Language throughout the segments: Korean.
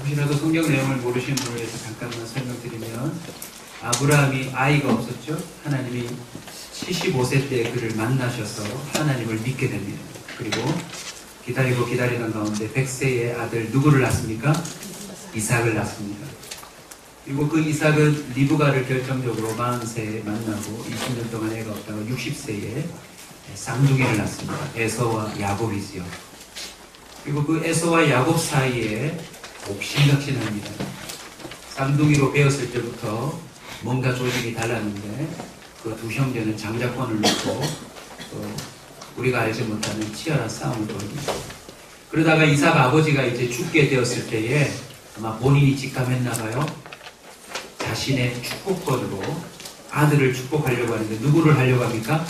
혹시라도 성경 내용을 모르시는 분을 위해서 잠깐만 설명드리면, 아브라함이 아이가 없었죠. 하나님이 75세 때 그를 만나셔서 하나님을 믿게 됩니다. 그리고 기다리고 기다리던 가운데 100세의 아들 누구를 낳습니까? 이삭을 낳습니다. 그리고 그 이삭은 리브가를 결정적으로 40세에 만나고 20년 동안 애가 없다가 60세에 쌍둥이를 낳습니다. 에서와 야곱이지요. 그리고 그 에서와 야곱 사이에 옥신각신합니다. 쌍둥이로 배웠을 때부터 뭔가 조직이 달랐는데 그 두 형제는 장자권을 놓고 또 우리가 알지 못하는 치열한 싸움을 벌입니다. 그러다가 이삭 아버지가 이제 죽게 되었을 때에 아마 본인이 직감했나봐요. 자신의 축복권으로 아들을 축복하려고 하는데 누구를 하려고 합니까?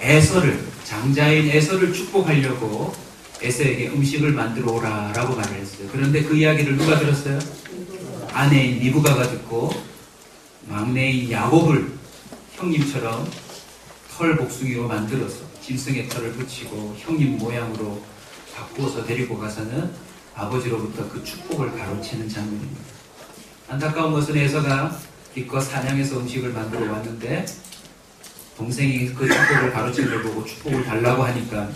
에서를, 장자인 에서를 축복하려고 에서에게 음식을 만들어 오라 라고 말을 했어요. 그런데 그 이야기를 누가 들었어요? 아내인 리브가가 듣고 막내인 야곱을 형님처럼 털 복숭이로 만들어서 짐승의 털을 붙이고 형님 모양으로 바꾸어서 데리고 가서는 아버지로부터 그 축복을 가로채는 장면입니다. 안타까운 것은 에서가 기껏 사냥해서 음식을 만들어 왔는데 동생이 그 축복을 가로채는 걸 보고 축복을 달라고 하니까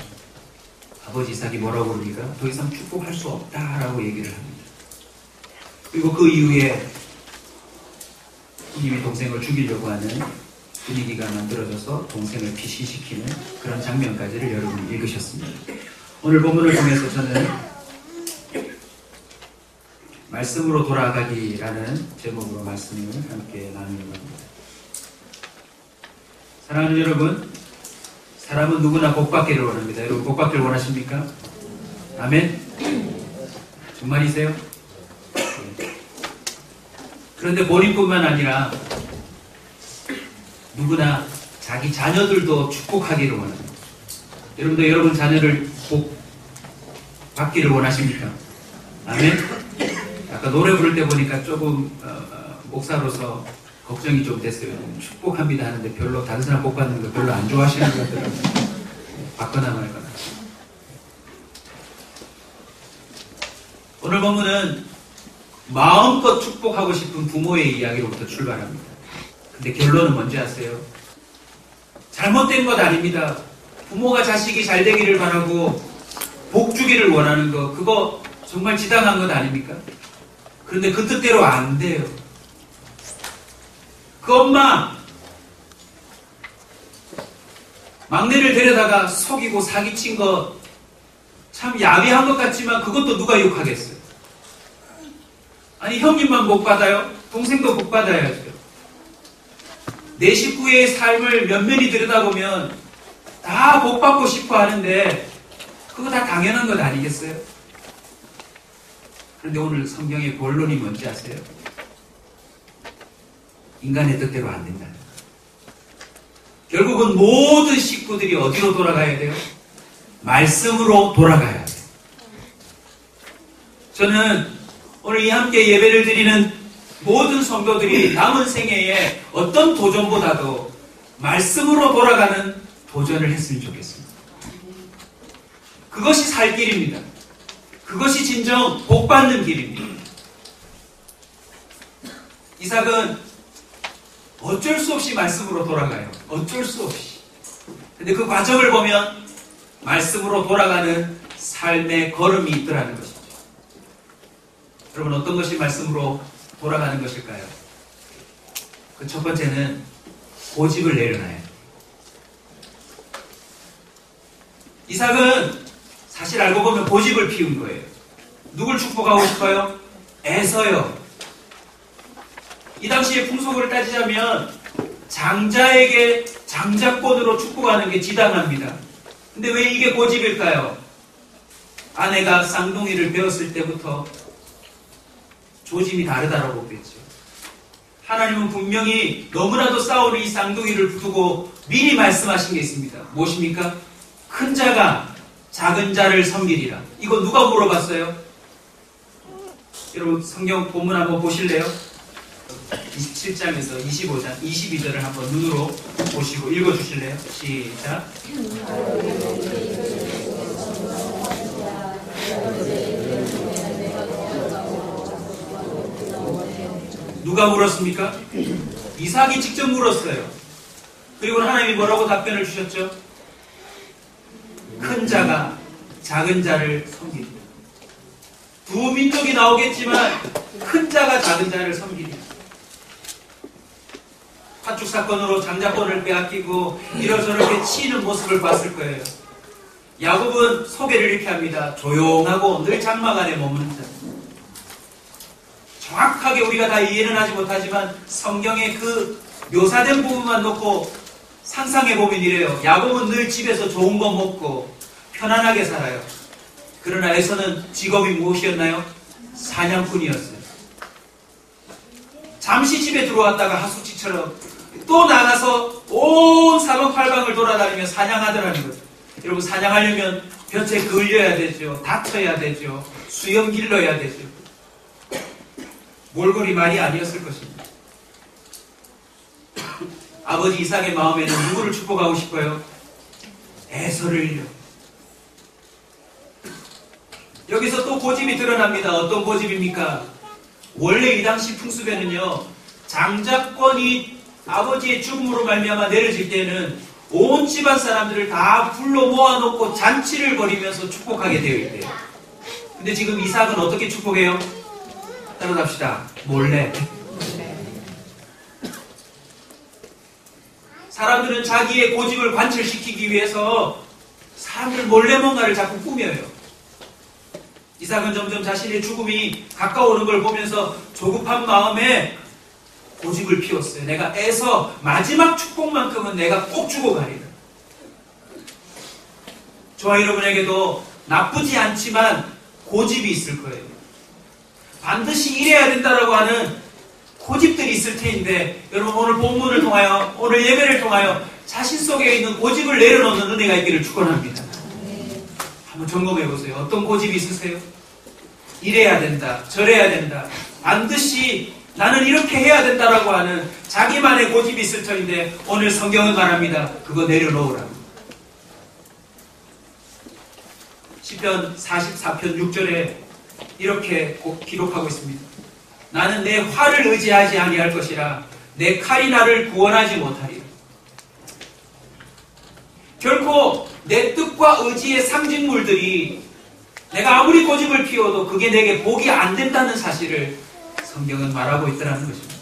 아버지 이삭이 뭐라고 그럽니까? 더 이상 축복할 수 없다라고 얘기를 합니다. 그리고 그 이후에 형님이 동생을 죽이려고 하는 분위기가 만들어져서 동생을 피신시키는 그런 장면까지를 여러분이 읽으셨습니다. 오늘 본문을 통해서 저는 말씀으로 돌아가기라는 제목으로 말씀을 함께 나누려고 합니다. 사랑하는 여러분, 사람은 누구나 복받기를 원합니다. 여러분 복받기를 원하십니까? 아멘? 정말이세요? 그런데 본인뿐만 아니라 누구나 자기 자녀들도 축복하기를 원합니다. 여러분도 여러분 자녀를 복 받기를 원하십니까? 아멘? 아까 노래 부를 때 보니까 조금 목사로서 걱정이 좀 됐어요. 축복합니다 하는데 별로 다른 사람 복 받는 거 별로 안 좋아하시는 것 같더라고요. 받거나 말거나. 오늘 본문은 마음껏 축복하고 싶은 부모의 이야기로부터 출발합니다. 근데 결론은 뭔지 아세요? 잘못된 것 아닙니다. 부모가 자식이 잘 되기를 바라고 복 주기를 원하는 거, 그거 정말 지당한 것 아닙니까? 그런데 그 뜻대로 안 돼요. 그 엄마 막내를 데려다가 속이고 사기친 거 참 야비한 것 같지만 그것도 누가 욕하겠어요? 아니 형님만 복 받아요? 동생도 복 받아야죠. 내 식구의 삶을 면면히 들여다보면 다 복 받고 싶어 하는데 그거 다 당연한 것 아니겠어요? 그런데 오늘 성경의 본론이 뭔지 아세요? 인간의 뜻대로 안 된다. 결국은 모든 식구들이 어디로 돌아가야 돼요? 말씀으로 돌아가야 돼요. 저는 오늘 이 함께 예배를 드리는 모든 성도들이 남은 생애에 어떤 도전보다도 말씀으로 돌아가는 도전을 했으면 좋겠습니다. 그것이 살 길입니다. 그것이 진정 복받는 길입니다. 이삭은 어쩔 수 없이 말씀으로 돌아가요. 어쩔 수 없이. 근데 그 과정을 보면 말씀으로 돌아가는 삶의 걸음이 있더라는 것이죠. 여러분 어떤 것이 말씀으로 돌아가는 것일까요? 그 첫 번째는 고집을 내려놔요. 이삭은 사실 알고 보면 고집을 피운 거예요. 누굴 축복하고 싶어요? 에서요. 이 당시의 풍속을 따지자면 장자에게 장자권으로 축복하는 게 지당합니다. 근데 왜 이게 고집일까요? 아내가 쌍둥이를 배웠을 때부터 조짐이 다르다라고 그랬죠. 하나님은 분명히 너무나도 싸우는 이 쌍둥이를 두고 미리 말씀하신 게 있습니다. 무엇입니까? 큰 자가 작은 자를 섬기리라. 이거 누가 물어봤어요? 여러분 성경 본문 한번 보실래요? 27장에서 25장, 22절을 한번 눈으로 보시고 읽어주실래요? 시작. 누가 물었습니까? 이삭이 직접 물었어요. 그리고 하나님이 뭐라고 답변을 주셨죠? 큰 자가 작은 자를 섬기리라. 두 민족이 나오겠지만 큰 자가 작은 자를 섬기리라. 파축 사건으로 장자권을 빼앗기고 이러저렇게 치이는 모습을 봤을 거예요. 야곱은 소개를 이렇게 합니다. 조용하고 늘 장막 안에 머무는 자. 정확하게 우리가 다 이해는 하지 못하지만 성경의 그 묘사된 부분만 놓고 상상해보면 이래요. 야곱은 늘 집에서 좋은 거 먹고 편안하게 살아요. 그러나 에서는 직업이 무엇이었나요? 사냥꾼이었어요. 잠시 집에 들어왔다가 하숙집처럼 또 나가서 온 사방팔방을 돌아다니며 사냥하더라는 거죠. 여러분, 사냥하려면 볕에 그을려야 되죠. 다쳐야 되죠. 수염 길러야 되죠. 몰골이 말이 아니었을 것입니다. 아버지 이삭의 마음에는 누구를 축복하고 싶어요? 에서를요. 여기서 또 고집이 드러납니다. 어떤 고집입니까? 원래 이 당시 풍습에는요, 장자권이 아버지의 죽음으로 말미암아 내려질 때는 온 집안 사람들을 다 불러 모아놓고 잔치를 벌이면서 축복하게 되어 있대요. 근데 지금 이삭은 어떻게 축복해요? 따라갑시다. 몰래. 사람들은 자기의 고집을 관철시키기 위해서 사람들 몰래 뭔가를 자꾸 꾸며요. 이삭은 점점 자신의 죽음이 가까워오는 걸 보면서 조급한 마음에 고집을 피웠어요. 내가 애서 마지막 축복만큼은 내가 꼭 주고 가리라. 저와 여러분에게도 나쁘지 않지만 고집이 있을 거예요. 반드시 이래야 된다라고 하는 고집들이 있을 테인데, 여러분 오늘 본문을 통하여, 오늘 예배를 통하여 자신 속에 있는 고집을 내려놓는 은혜가 있기를 축원합니다. 한번 점검해 보세요. 어떤 고집이 있으세요? 이래야 된다, 저래야 된다, 반드시 나는 이렇게 해야 된다라고 하는 자기만의 고집이 있을 터인데, 오늘 성경은 말합니다. 그거 내려놓으라고. 시편 44편 6절에 이렇게 기록하고 있습니다. 나는 내 활을 의지하지 아니할 것이라 내 칼이 나를 구원하지 못하리라. 결코 내 뜻과 의지의 상징물들이 내가 아무리 고집을 피워도 그게 내게 복이 안 된다는 사실을 성경은 말하고 있다는 것입니다.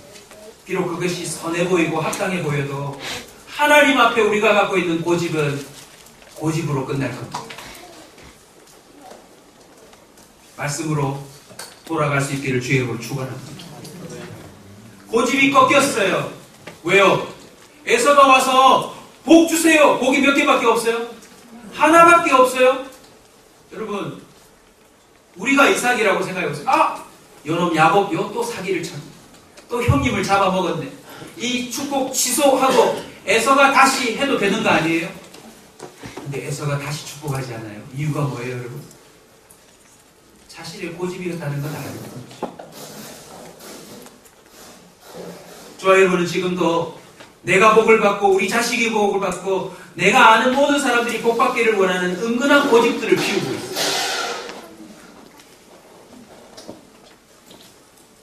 비록 그것이 선해 보이고 합당해 보여도 하나님 앞에 우리가 갖고 있는 고집은 고집으로 끝날 겁니다. 말씀으로 돌아갈 수 있기를 주의 이름으로 축원합니다. 고집이 꺾였어요. 왜요? 에서가 와서 복 주세요. 복이 몇 개밖에 없어요? 하나밖에 없어요? 여러분, 우리가 이삭이라고 생각해보세요. 아! 요놈 야곱 요 또 사기를 쳤네. 또 형님을 잡아먹었네. 이 축복 취소하고 에서가 다시 해도 되는 거 아니에요? 근데 에서가 다시 축복하지 않아요. 이유가 뭐예요, 여러분? 자신의 고집이었다는 건 알고 있죠. 저와 여러분은 지금도 내가 복을 받고 우리 자식이 복을 받고 내가 아는 모든 사람들이 복 받기를 원하는 은근한 고집들을 피우고 있어요.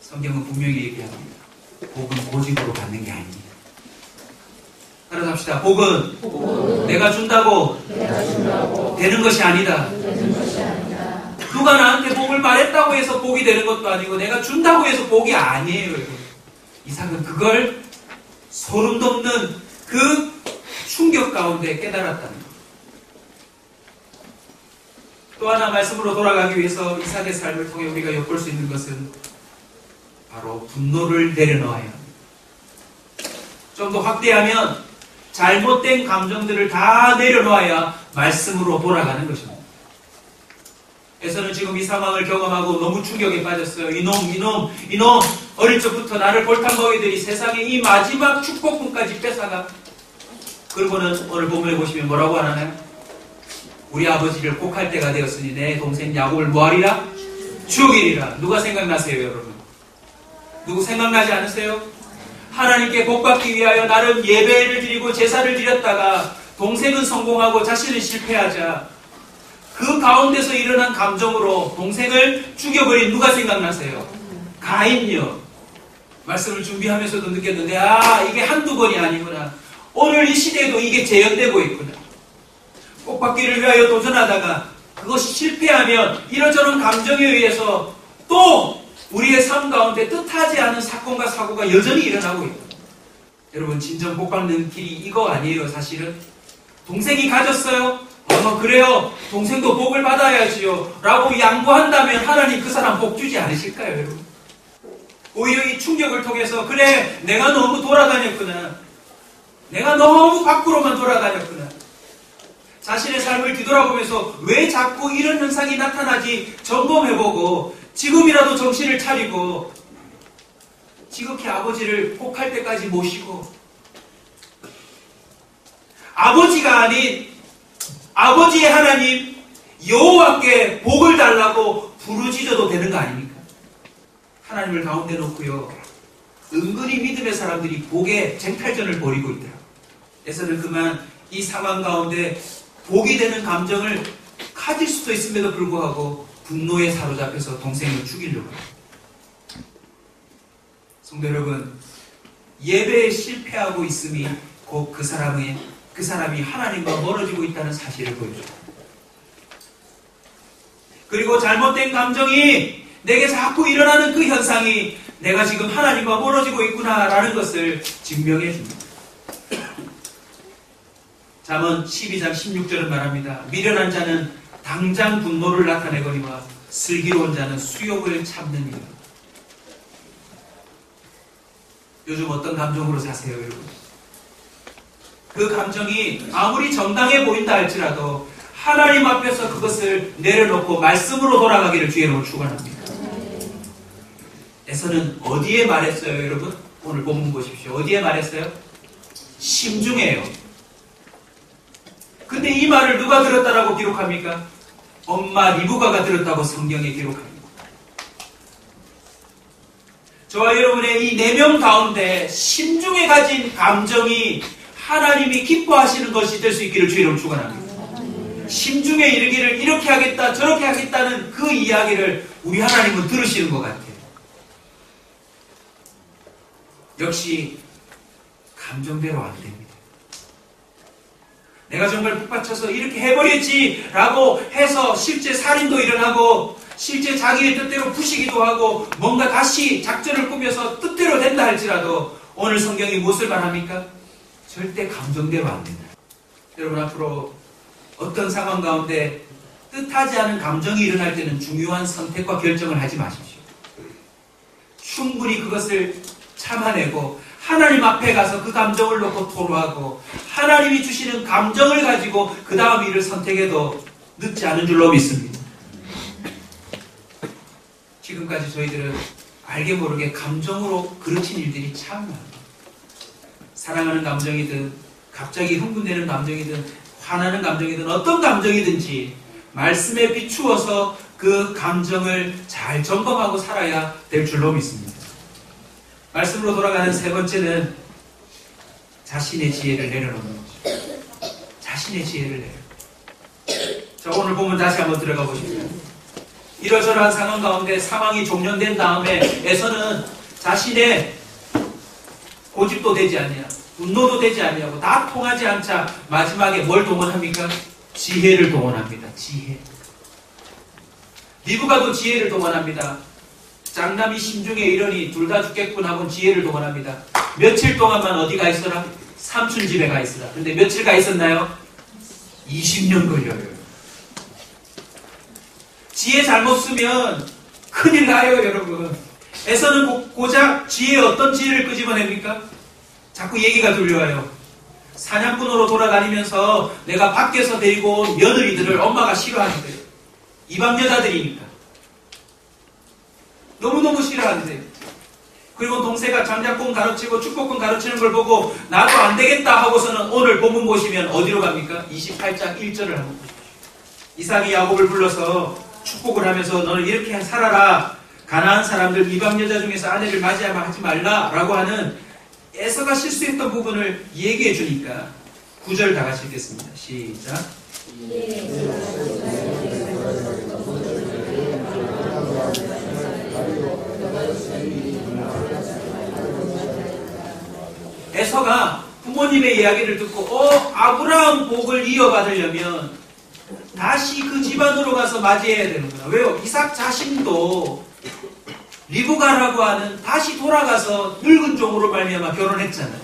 성경은 분명히 얘기합니다. 복은 고집으로 받는 게 아닙니다. 따라갑시다. 복은 내가 준다고 되는 것이 아니다. 누가 나한테 복을 말했다고 해서 복이 되는 것도 아니고 내가 준다고 해서 복이 아니에요. 이삭은 그걸 소름 돋는 그 충격 가운데 깨달았다는 것. 또 하나 말씀으로 돌아가기 위해서 이삭의 삶을 통해 우리가 엿볼 수 있는 것은 바로 분노를 내려놓아야 합니다. 좀 더 확대하면 잘못된 감정들을 다 내려놓아야 말씀으로 돌아가는 것입니다. 에서는 지금 이 상황을 경험하고 너무 충격에 빠졌어요. 이놈 어릴 적부터 나를 골탕 먹이들이 세상에 이 마지막 축복분까지 뺏어가. 그러고는 오늘 본문에 보시면 뭐라고 하나요? 우리 아버지를 곡할 때가 되었으니 내 동생 야곱을 뭐하리라? 죽이리라. 누가 생각나세요, 여러분? 누구 생각나지 않으세요? 하나님께 복받기 위하여 나름 예배를 드리고 제사를 드렸다가 동생은 성공하고 자신은 실패하자 그 가운데서 일어난 감정으로 동생을 죽여버린 누가 생각나세요? 가인요. 말씀을 준비하면서도 느꼈는데, 아, 이게 한두 번이 아니구나. 오늘 이 시대에도 이게 재현되고 있구나. 복받기를 위하여 도전하다가 그것이 실패하면 이런저런 감정에 의해서 또 우리의 삶 가운데 뜻하지 않은 사건과 사고가 여전히 일어나고 있다. 여러분, 진정 복받는 길이 이거 아니에요. 사실은 동생이 가졌어요. 그래요. 동생도 복을 받아야지요 라고 양보한다면 하나님 그 사람 복 주지 않으실까요, 여러분? 오히려 이 충격을 통해서, 그래, 내가 너무 돌아다녔구나. 내가 너무 밖으로만 돌아다녔구나. 자신의 삶을 뒤돌아보면서 왜 자꾸 이런 현상이 나타나지 점검해보고 지금이라도 정신을 차리고 지극히 아버지를 복할 때까지 모시고 아버지가 아닌 아버지의 하나님 여호와께 복을 달라고 부르짖어도 되는 거 아닙니까? 하나님을 가운데 놓고요, 은근히 믿음의 사람들이 복의 쟁탈전을 벌이고 있더라고요. 에서는 그만 이 상황 가운데 복이 되는 감정을 가질 수도 있음에도 불구하고 분노에 사로잡혀서 동생을 죽이려고 합니다. 성도 여러분, 예배에 실패하고 있음이 곧 그 사람이 하나님과 멀어지고 있다는 사실을 보여줍니다. 그리고 잘못된 감정이 내게 자꾸 일어나는 그 현상이 내가 지금 하나님과 멀어지고 있구나라는 것을 증명해 줍니다. 잠언 12장 16절은 말합니다. 미련한 자는 당장 분노를 나타내거니와 슬기로운 자는 수욕을 참느니라. 요즘 어떤 감정으로 사세요, 여러분? 그 감정이 아무리 정당해 보인다 할지라도 하나님 앞에서 그것을 내려놓고 말씀으로 돌아가기를 주의로 축원합니다. 에서는 어디에 말했어요, 여러분? 오늘 본문 보십시오. 어디에 말했어요? 심중에요. 근데 이 말을 누가 들었다라고 기록합니까? 엄마 리브가가 들었다고 성경에 기록합니다. 저와 여러분의 이 4명 가운데 심중에 가진 감정이 하나님이 기뻐하시는 것이 될 수 있기를 주의로 축원합니다. 심중에 이르기를 이렇게 하겠다 저렇게 하겠다는 그 이야기를 우리 하나님은 들으시는 것 같아요. 역시 감정대로 안 됩니다. 내가 정말 북받쳐서 이렇게 해버렸지라고 해서 실제 살인도 일어나고 실제 자기의 뜻대로 부시기도 하고 뭔가 다시 작전을 꾸며서 뜻대로 된다 할지라도 오늘 성경이 무엇을 말합니까? 절대 감정대로 안 된다. 여러분, 앞으로 어떤 상황 가운데 뜻하지 않은 감정이 일어날 때는 중요한 선택과 결정을 하지 마십시오. 충분히 그것을 참아내고 하나님 앞에 가서 그 감정을 놓고 토로하고 하나님이 주시는 감정을 가지고 그 다음 일을 선택해도 늦지 않은 줄로 믿습니다. 지금까지 저희들은 알게 모르게 감정으로 그르친 일들이 참 많아요. 사랑하는 감정이든 갑자기 흥분되는 감정이든 화나는 감정이든 어떤 감정이든지 말씀에 비추어서 그 감정을 잘 점검하고 살아야 될 줄로 믿습니다. 말씀으로 돌아가는 세 번째는 자신의 지혜를 내려놓는 거죠. 자신의 지혜를 내려. 자, 오늘 보면 다시 한번 들어가 보십시오. 이러저러한 상황 가운데 상황이 종료된 다음에 에서는 자신의 고집도 되지 않냐, 분노도 되지 않냐고 다 통하지 않자 마지막에 뭘 동원합니까? 지혜를 동원합니다. 지혜. 리브가도 지혜를 동원합니다. 장남이 심중에 이르니 둘 다 죽겠군 하고 지혜를 동원합니다. 며칠 동안만 어디 가 있어라? 삼촌 집에 가 있어라. 근데 며칠 가 있었나요? 20년 걸려요. 지혜 잘못 쓰면 큰일 나요, 여러분. 에서는 고작 지혜의 어떤 지혜를 끄집어냅니까? 자꾸 얘기가 들려와요. 사냥꾼으로 돌아다니면서 내가 밖에서 데리고 온 며느리들을 엄마가 싫어하는데요. 이방 여자들이니까. 너무너무 싫어하는데요. 그리고 동생가 장작꾼 가르치고 축복꾼 가르치는 걸 보고 나도 안 되겠다 하고서는 오늘 본문 보시면 어디로 갑니까? 28장 1절을 한번 보십시오. 이삭이 야곱을 불러서 축복을 하면서 너는 이렇게 살아라. 가나안 사람들 이방 여자 중에서 아내를 맞이하면 하지 말라 라고 하는 에서가 실수했던 부분을 얘기해 주니까 9절 다 같이 읽겠습니다. 시작. 에서가 부모님의 이야기를 듣고 아브라함 복을 이어받으려면 다시 그 집안으로 가서 맞이해야 되는구나. 왜요? 이삭 자신도 리브가라고 하는 다시 돌아가서 늙은 종으로 말미암아 결혼했잖아요.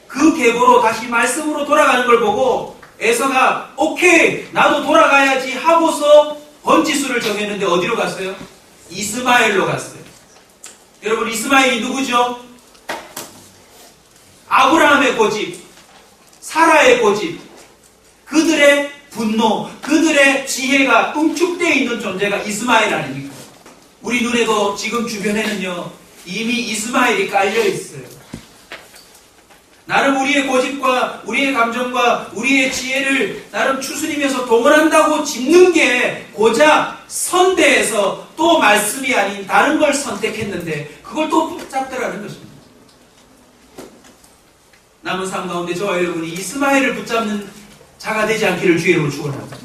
그 계보로 다시 말씀으로 돌아가는 걸 보고 에서가 오케이 나도 돌아가야지 하고서 번지수를 정했는데 어디로 갔어요? 이스마엘로 갔어요. 여러분 이스마엘이 누구죠? 아브라함의 고집, 사라의 고집, 그들의 분노, 그들의 지혜가 응축되어 있는 존재가 이스마엘 아닙니까? 우리 눈에도 지금 주변에는요 이미 이스마엘이 깔려 있어요. 나름 우리의 고집과 우리의 감정과 우리의 지혜를 나름 추스리면서 동원한다고 짚는 게 고작 선대에서 또 말씀이 아닌 다른 걸 선택했는데 그걸 또 붙잡더라는 것입니다. 남은 삶 가운데 저와 여러분이 이스마엘을 붙잡는 자가 되지 않기를 주의로 축원합니다.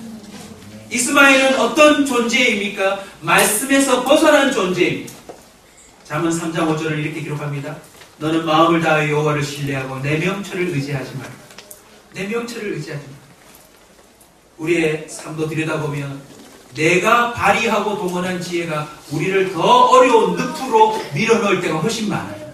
이스마엘은 어떤 존재입니까? 말씀에서 벗어난 존재입니다. 잠언 3장 5절을 이렇게 기록합니다. 너는 마음을 다하여 여호와를 신뢰하고 내 명철을 의지하지 말라. 내 명철을 의지하지 말라. 우리의 삶도 들여다보면 내가 발휘하고 동원한 지혜가 우리를 더 어려운 늪으로 밀어넣을 때가 훨씬 많아요.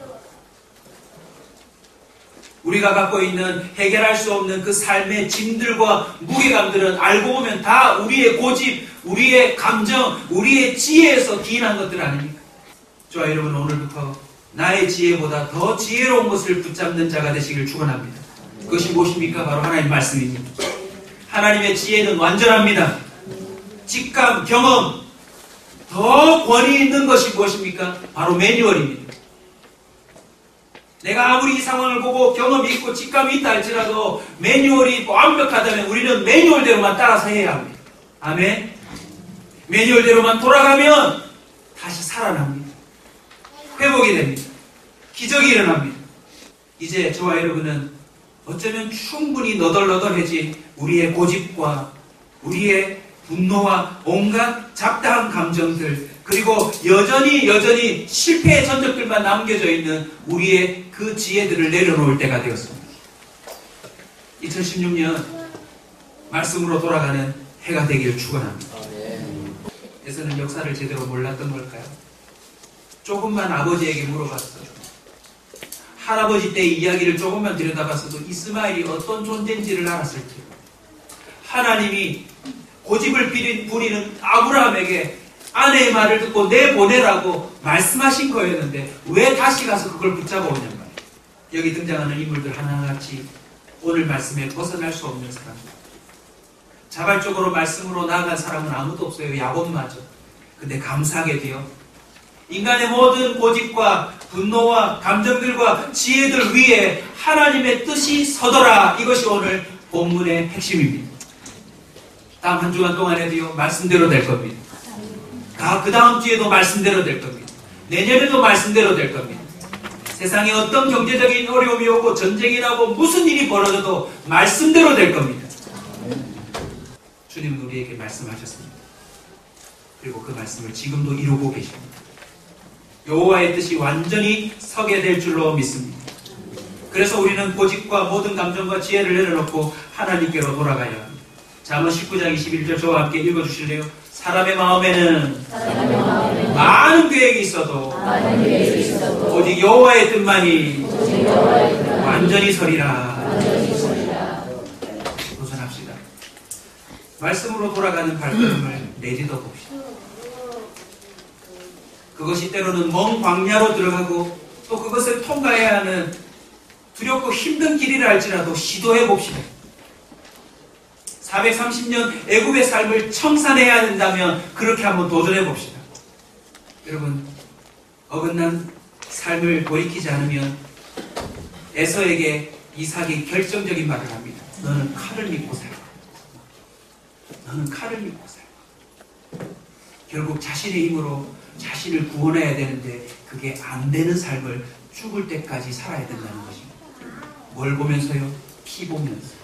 우리가 갖고 있는 해결할 수 없는 그 삶의 짐들과 무게감들은 알고 보면 다 우리의 고집, 우리의 감정, 우리의 지혜에서 기인한 것들 아닙니까? 저와 여러분 오늘부터 나의 지혜보다 더 지혜로운 것을 붙잡는 자가 되시길 축원합니다. 그것이 무엇입니까? 바로 하나님의 말씀입니다. 하나님의 지혜는 완전합니다. 직감, 경험, 더 권위 있는 것이 무엇입니까? 바로 매뉴얼입니다. 내가 아무리 이 상황을 보고 경험이 있고 직감이 있다 할지라도 매뉴얼이 완벽하다면 우리는 매뉴얼대로만 따라서 해야 합니다. 아멘. 매뉴얼대로만 돌아가면 다시 살아납니다. 회복이 됩니다. 기적이 일어납니다. 이제 저와 여러분은 어쩌면 충분히 너덜너덜해진 우리의 고집과 우리의 분노와 온갖 잡다한 감정들 그리고 여전히 실패의 전적들만 남겨져 있는 우리의 그 지혜들을 내려놓을 때가 되었습니다. 2016년 말씀으로 돌아가는 해가 되기를 축원합니다. 에서는 역사를 제대로 몰랐던 걸까요? 조금만 아버지에게 물어봤어요. 할아버지 때의 이야기를 조금만 들여다봤어도 이스마엘이 어떤 존재인지를 알았을지요. 하나님이 고집을 부리는 아브라함에게 아내의 말을 듣고 내보내라고 말씀하신 거였는데 왜 다시 가서 그걸 붙잡아 오냔 말이에요. 여기 등장하는 인물들 하나같이 오늘 말씀에 벗어날 수 없는 사람. 자발적으로 말씀으로 나아간 사람은 아무도 없어요. 야곱마저. 근데 감사하게도요. 인간의 모든 고집과 분노와 감정들과 지혜들 위에 하나님의 뜻이 서더라. 이것이 오늘 본문의 핵심입니다. 다음 한 주간 동안에도요. 말씀대로 될 겁니다. 그 다음 주에도 말씀대로 될 겁니다. 내년에도 말씀대로 될 겁니다. 세상에 어떤 경제적인 어려움이 오고 전쟁이 나고 무슨 일이 벌어져도 말씀대로 될 겁니다. 주님은 우리에게 말씀하셨습니다. 그리고 그 말씀을 지금도 이루고 계십니다. 여호와의 뜻이 완전히 서게 될 줄로 믿습니다. 그래서 우리는 고집과 모든 감정과 지혜를 내려놓고 하나님께로 돌아가야 합니다. 잠언 19장 21절 저와 함께 읽어주실래요? 사람의 마음에는 많은 계획이 있어도 오직 여호와의 뜻만이 완전히 서리라. 도전합시다. 말씀으로 돌아가는 발걸음을 내딛어 봅시다. 그것이 때로는 먼 광야로 들어가고 또 그것을 통과해야 하는 두렵고 힘든 길이라 할지라도 시도해 봅시다. 430년 애굽의 삶을 청산해야 된다면 그렇게 한번 도전해 봅시다. 여러분, 어긋난 삶을 돌이키지 않으면 에서에게 이삭이 결정적인 말을 합니다. 너는 칼을 믿고 살아. 너는 칼을 믿고 살아. 결국 자신의 힘으로 자신을 구원해야 되는데 그게 안 되는 삶을 죽을 때까지 살아야 된다는 것입니다. 뭘 보면서요? 피 보면서.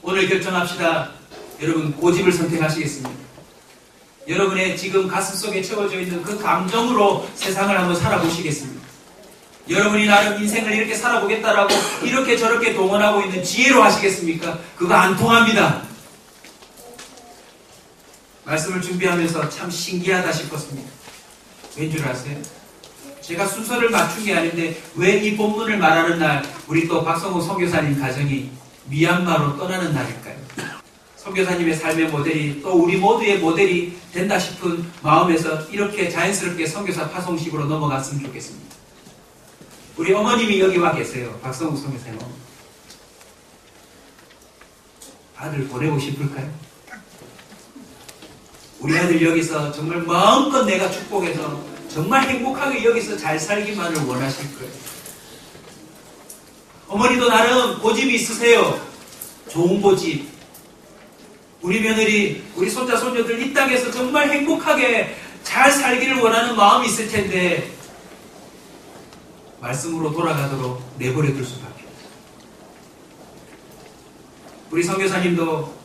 오늘 결정합시다. 여러분 고집을 선택하시겠습니다. 여러분의 지금 가슴속에 채워져 있는 그 감정으로 세상을 한번 살아보시겠습니다. 여러분이 나름 인생을 이렇게 살아보겠다라고 이렇게 저렇게 동원하고 있는 지혜로 하시겠습니까? 그거 안 통합니다. 말씀을 준비하면서 참 신기하다 싶었습니다. 왠 줄 아세요? 제가 순서를 맞춘 게 아닌데 왜 이 본문을 말하는 날 우리 또 박성호 선교사님 가정이 미얀마로 떠나는 날일까요? 선교사님의 삶의 모델이 또 우리 모두의 모델이 된다 싶은 마음에서 이렇게 자연스럽게 선교사 파송식으로 넘어갔으면 좋겠습니다. 우리 어머님이 여기 와 계세요. 박성우 선교사님. 아들 보내고 싶을까요? 우리 아들 여기서 정말 마음껏 내가 축복해서 정말 행복하게 여기서 잘 살기만을 원하실 거예요. 어머니도 나름 고집이 있으세요. 좋은 고집. 우리 며느리, 우리 손자, 손녀들 이 땅에서 정말 행복하게 잘 살기를 원하는 마음이 있을 텐데 말씀으로 돌아가도록 내버려 둘 수밖에 없어요. 우리 선교사님도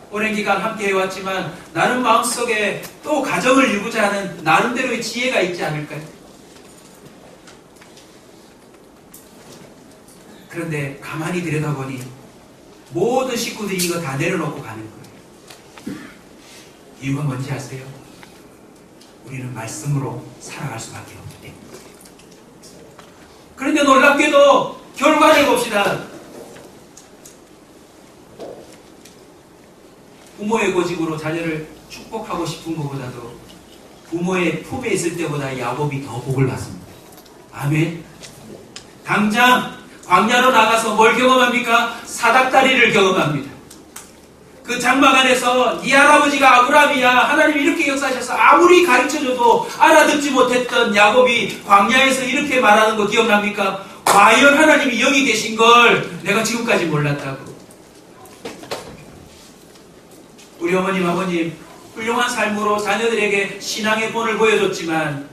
오랜 기간 함께 해왔지만 나름 마음속에 또 가정을 이루고자 하는 나름대로의 지혜가 있지 않을까요? 그런데 가만히 들여다보니 모든 식구들이 이거 다 내려놓고 가는 거예요. 이유가 뭔지 아세요? 우리는 말씀으로 살아갈 수밖에 없기 때문에. 그런데 놀랍게도 결과를 봅시다. 부모의 고집으로 자녀를 축복하고 싶은 것보다도 부모의 품에 있을 때보다 야곱이 더 복을 받습니다. 아멘. 당장 광야로 나가서 뭘 경험합니까? 사닥다리를 경험합니다. 그 장막 안에서 네 할아버지가 아브라함이야. 하나님이 이렇게 역사하셔서 아무리 가르쳐줘도 알아듣지 못했던 야곱이 광야에서 이렇게 말하는 거 기억납니까? 과연 하나님이 여기 계신 걸 내가 지금까지 몰랐다고. 우리 어머님, 아버님 훌륭한 삶으로 자녀들에게 신앙의 본을 보여줬지만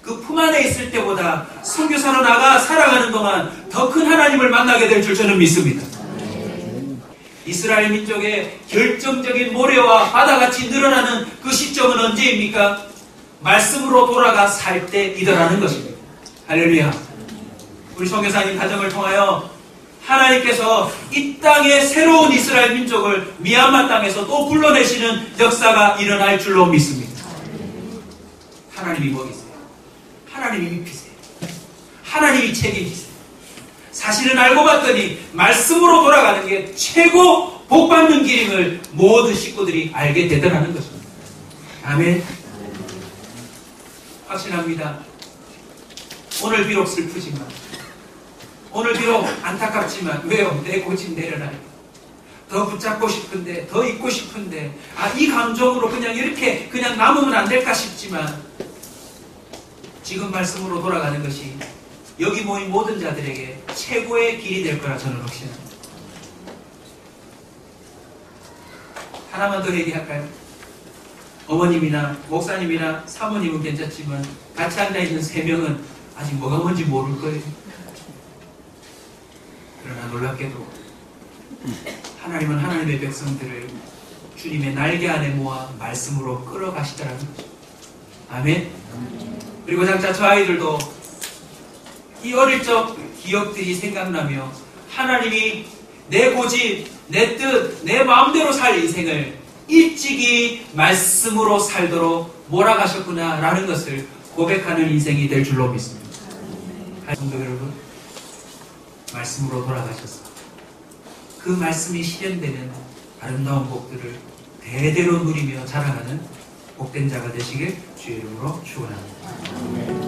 그 품 안에 있을 때보다 선교사로 나가 살아가는 동안 더 큰 하나님을 만나게 될 줄 저는 믿습니다. 이스라엘 민족의 결정적인 모래와 바다같이 늘어나는 그 시점은 언제입니까? 말씀으로 돌아가 살 때이더라는 것입니다. 할렐루야. 우리 선교사님 가정을 통하여 하나님께서 이 땅의 새로운 이스라엘 민족을 미얀마 땅에서 또 불러내시는 역사가 일어날 줄로 믿습니다. 하나님이 먹이세요. 하나님이 입히세요. 하나님이 책임지세요. 사실은 알고 봤더니 말씀으로 돌아가는 게 최고 복받는 길임을 모든 식구들이 알게 되더라는 것입니다. 아멘. 확신합니다. 오늘 비록 슬프지만, 오늘 비록 안타깝지만, 왜요? 내 고집 내려놔요. 더 붙잡고 싶은데, 더 잊고 싶은데, 이 감정으로 그냥 이렇게 그냥 남으면 안 될까 싶지만, 지금 말씀으로 돌아가는 것이 여기 모인 모든 자들에게 최고의 길이 될 거라 저는 확신합니다. 하나만 더 얘기할까요? 어머님이나 목사님이나 사모님은 괜찮지만 같이 앉아있는 3명은 아직 뭐가 뭔지 모를 거예요. 그러나 놀랍게도 하나님은 하나님의 백성들을 주님의 날개 안에 모아 말씀으로 끌어가시더라는 거죠. 아멘. 그리고 장차 저 아이들도 이 어릴 적 기억들이 생각나며 하나님이 내 고집, 내 뜻, 내 마음대로 살 인생을 일찍이 말씀으로 살도록 몰아가셨구나 라는 것을 고백하는 인생이 될 줄로 믿습니다. 성도 여러분, 말씀으로 돌아가셔서 그 말씀이 실현되는 아름다운 복들을 대대로 누리며 자라가는 복된 자가 되시길 주의 이름으로 축원합니다.